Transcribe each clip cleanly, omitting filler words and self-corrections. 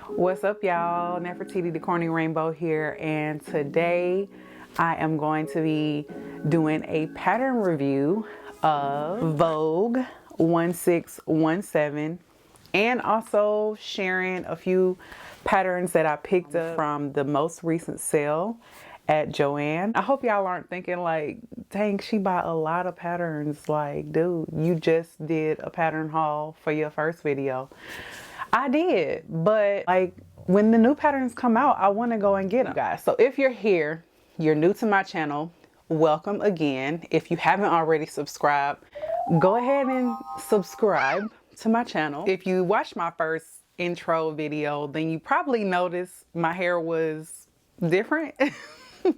What's up, y'all? Nefertiti the Corny Rainbow here, and today I am going to be doing a pattern review of Vogue 1617 and also sharing a few patterns that I picked up from the most recent sale at Joann. I hope y'all aren't thinking like, dang, she bought a lot of patterns. Like, dude, you just did a pattern haul for your first video. I did, but like when the new patterns come out, I want to go and get them, guys. So if you're here, you're new to my channel, welcome again. If you haven't already subscribed, go ahead and subscribe to my channel. If you watched my first intro video, then you probably noticed my hair was different.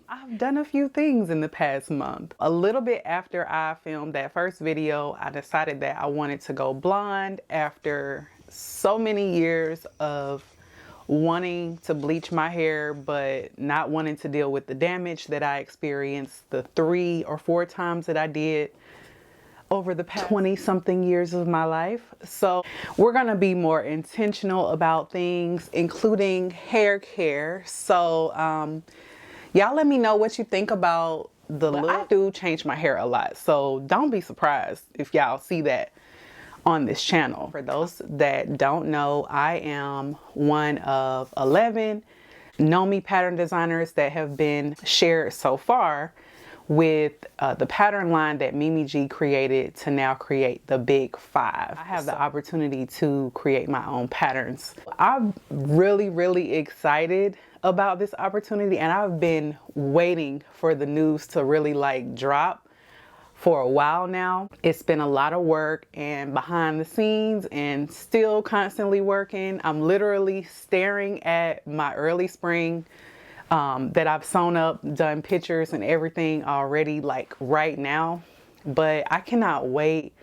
I've done a few things in the past month. A little bit after I filmed that first video, I decided that I wanted to go blonde after so many years of wanting to bleach my hair but not wanting to deal with the damage that I experienced the 3 or 4 times that I did over the past 20 something years of my life. So we're gonna be more intentional about things, including hair care. So y'all let me know what you think about the look. I do change my hair a lot, so don't be surprised if y'all see that on this channel. For those that don't know, I am one of 11 Know Me pattern designers that have been shared so far with the pattern line that Mimi G created to now create the Big 5. I have the opportunity to create my own patterns. I'm really excited about this opportunity, and I've been waiting for the news to really like drop for a while now. It's been a lot of work and behind the scenes and still constantly working. I'm literally staring at my early spring that I've sewn up, done pictures and everything already like right now. But I cannot wait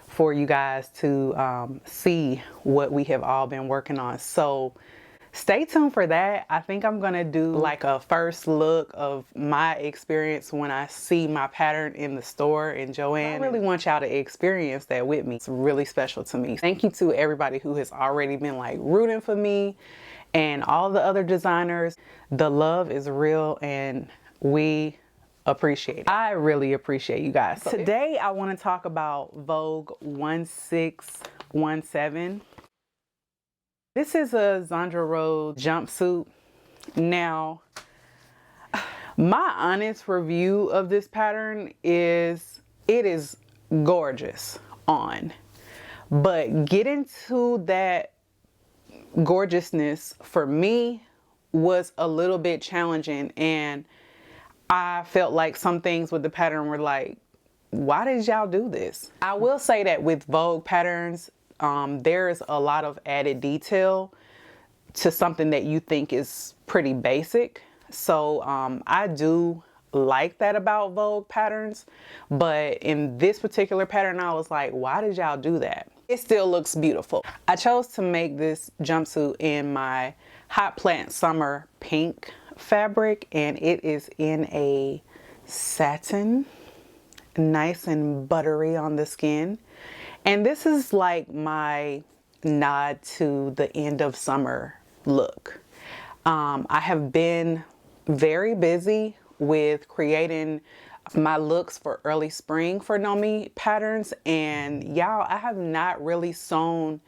for you guys to see what we have all been working on. So stay tuned for that. I think I'm gonna do like a first look of my experience when I see my pattern in the store in Joann. I really want y'all to experience that with me. It's really special to me. Thank you to everybody who has already been like rooting for me and all the other designers. The love is real and we appreciate it. I really appreciate you guys. So today I want to talk about Vogue 1617. This is a Zandra Rhodes jumpsuit. Now, my honest review of this pattern is it is gorgeous on, but getting to that gorgeousness for me was a little bit challenging, and I felt like some things with the pattern were like, why did y'all do this? I will say that with Vogue Patterns, there's a lot of added detail to something that you think is pretty basic. So I do like that about Vogue Patterns, but in this particular pattern, I was like, why did y'all do that? It still looks beautiful. I chose to make this jumpsuit in my Hot Plant Summer pink fabric, and it is in a satin, nice and buttery on the skin. And this is like my nod to the end of summer look. I have been very busy with creating my looks for early spring for Know Me patterns, and y'all, I have not really sewn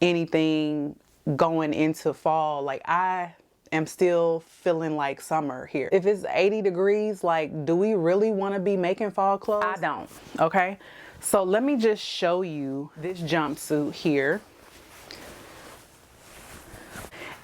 anything going into fall. Like, I am still feeling like summer here. If it's 80 degrees, like, do we really want to be making fall clothes? I don't. Okay, so let me just show you this jumpsuit here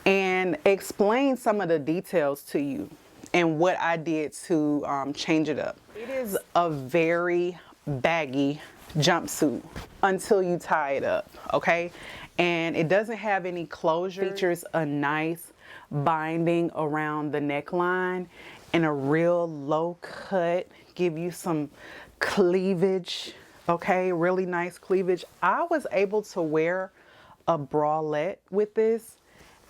and explain some of the details to you and what I did to change it up. It is a very baggy jumpsuit until you tie it up, okay? And it doesn't have any closure. It features a nice binding around the neckline and a real low cut, give you some cleavage, okay? Really nice cleavage. I was able to wear a bralette with this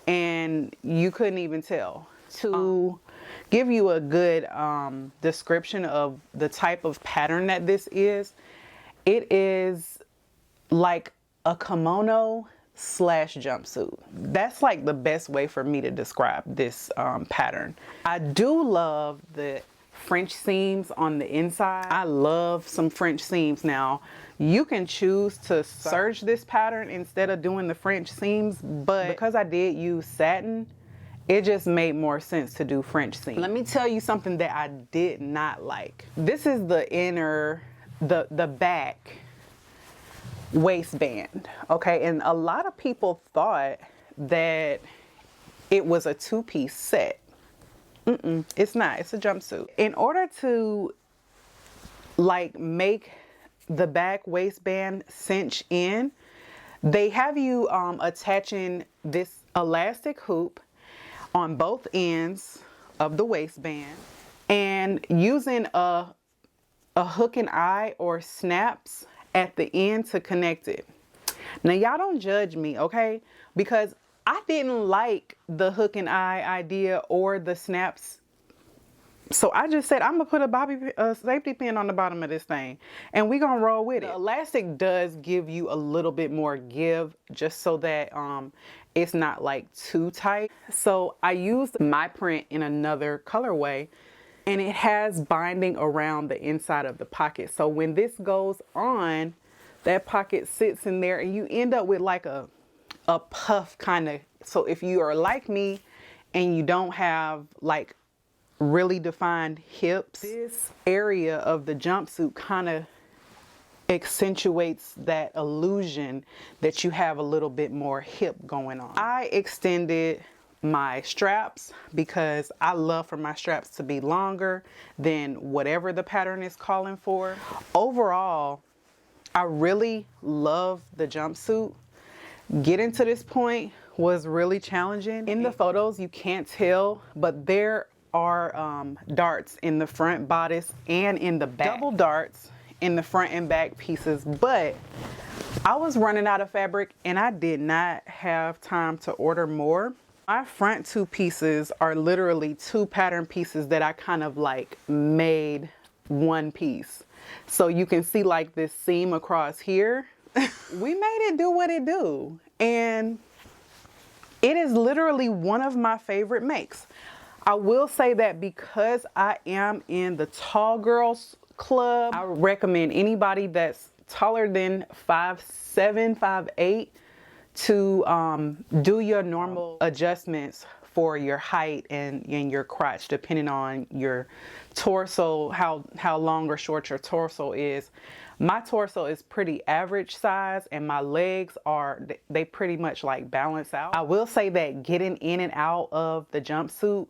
and you couldn't even tell. To give you a good description of the type of pattern that this is, it is like a kimono slash jumpsuit. That's like the best way for me to describe this pattern. I do love the French seams on the inside. I love some French seams. Now, you can choose to serge this pattern instead of doing the French seams, but because I did use satin, it just made more sense to do French seams. Let me tell you something that I did not like. This is the inner, the back waistband, okay? And a lot of people thought that it was a two-piece set. It's not. It's a jumpsuit. In order to like make the back waistband cinch in, they have you attaching this elastic hoop on both ends of the waistband and using a hook and eye or snaps at the end to connect it. Now y'all don't judge me, okay? Because I didn't like the hook and eye idea or the snaps. So I just said, I'm gonna put a safety pin on the bottom of this thing and we're gonna roll with it. The elastic does give you a little bit more give just so that it's not like too tight. So I used my print in another colorway and it has binding around the inside of the pocket. So when this goes on, that pocket sits in there and you end up with like a puff kind of. So if you are like me and you don't have like really defined hips, this area of the jumpsuit kind of accentuates that illusion that you have a little bit more hip going on. I extended my straps because I love for my straps to be longer than whatever the pattern is calling for. Overall, I really love the jumpsuit. Getting to this point was really challenging. In the photos, you can't tell, but there are darts in the front bodice and in the back. Double darts in the front and back pieces, but I was running out of fabric and I did not have time to order more. My front two pieces are literally two pattern pieces that I kind of like made one piece. So you can see like this seam across here. We made it do what it do. And it is literally one of my favorite makes. I will say that because I am in the tall girls club, I recommend anybody that's taller than 5'7", 5'8" to do your normal adjustments for your height and your crotch, depending on your torso, how long or short your torso is. My torso is pretty average size and my legs they pretty much like balance out. I will say that getting in and out of the jumpsuit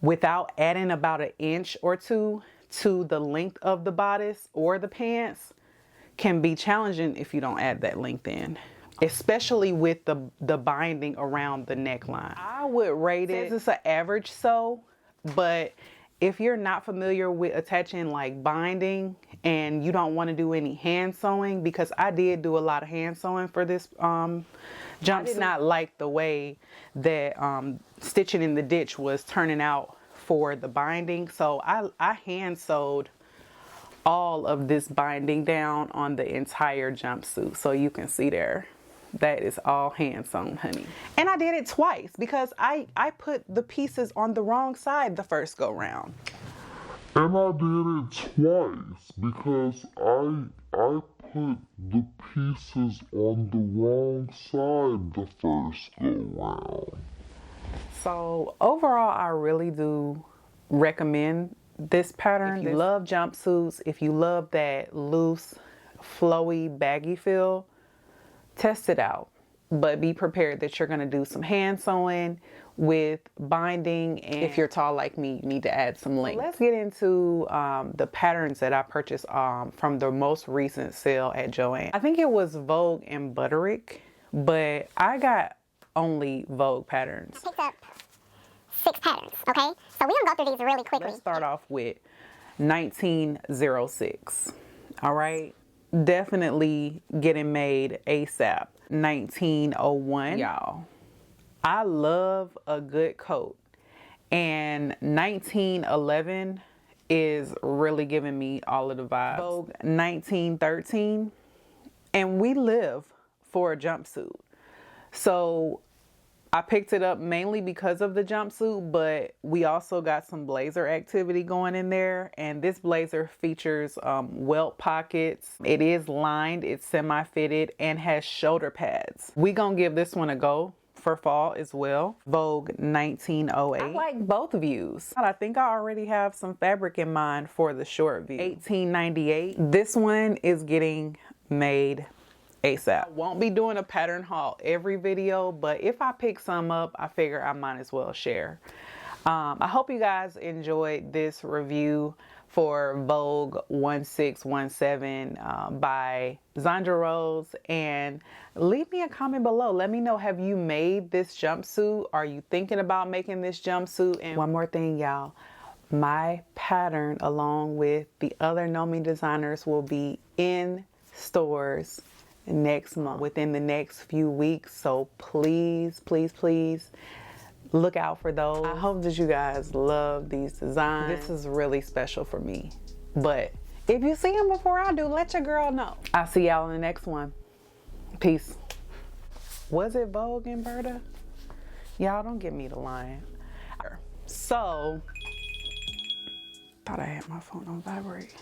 without adding about an inch or two to the length of the bodice or the pants can be challenging if you don't add that length in, especially with the binding around the neckline. I would rate it, it's an average sew, but if you're not familiar with attaching like binding and you don't want to do any hand sewing, because I did do a lot of hand sewing for this jumpsuit. I did not like the way that stitching in the ditch was turning out for the binding. So I hand sewed all of this binding down on the entire jumpsuit. So you can see there, that is all hand sewn, honey. And I did it twice because I put the pieces on the wrong side the first go round. And I did it twice because I put the pieces on the wrong side the first go round. So overall, I really do recommend this pattern. If you love jumpsuits, if you love that loose, flowy, baggy feel, test it out. But be prepared that you're going to do some hand sewing with binding, and if you're tall like me, you need to add some length. So let's get into the patterns that I purchased from the most recent sale at Joann. I think it was Vogue and Butterick, but I got only Vogue patterns. I picked up 6 patterns, okay? So we're gonna go through these really quickly. Let's start off with 1906, all right? Definitely getting made ASAP. 1901, y'all. I love a good coat, and 1911 is really giving me all of the vibes. Vogue 1913, And we live for a jumpsuit. So I picked it up mainly because of the jumpsuit, but we also got some blazer activity going in there. And this blazer features welt pockets. It is lined, it's semi-fitted, and has shoulder pads. We gonna give this one a go for fall as well. Vogue 1908. I like both views. I think I already have some fabric in mind for the short view. 1898. This one is getting made ASAP. I won't be doing a pattern haul every video, but if I pick some up, I figure I might as well share. I hope you guys enjoyed this review for Vogue 1617 by Zandra Rose, and leave me a comment below. Let me know, have you made this jumpsuit? Are you thinking about making this jumpsuit? And one more thing, y'all, my pattern along with the other Know Me designers will be in stores next month, within the next few weeks. So please, please, please look out for those. I hope that you guys love these designs. This is really special for me. But if you see them before I do, let your girl know. I'll see y'all in the next one. Peace. Was it Vogue, Berta? Y'all don't give me the line. So, thought I had my phone on vibrate.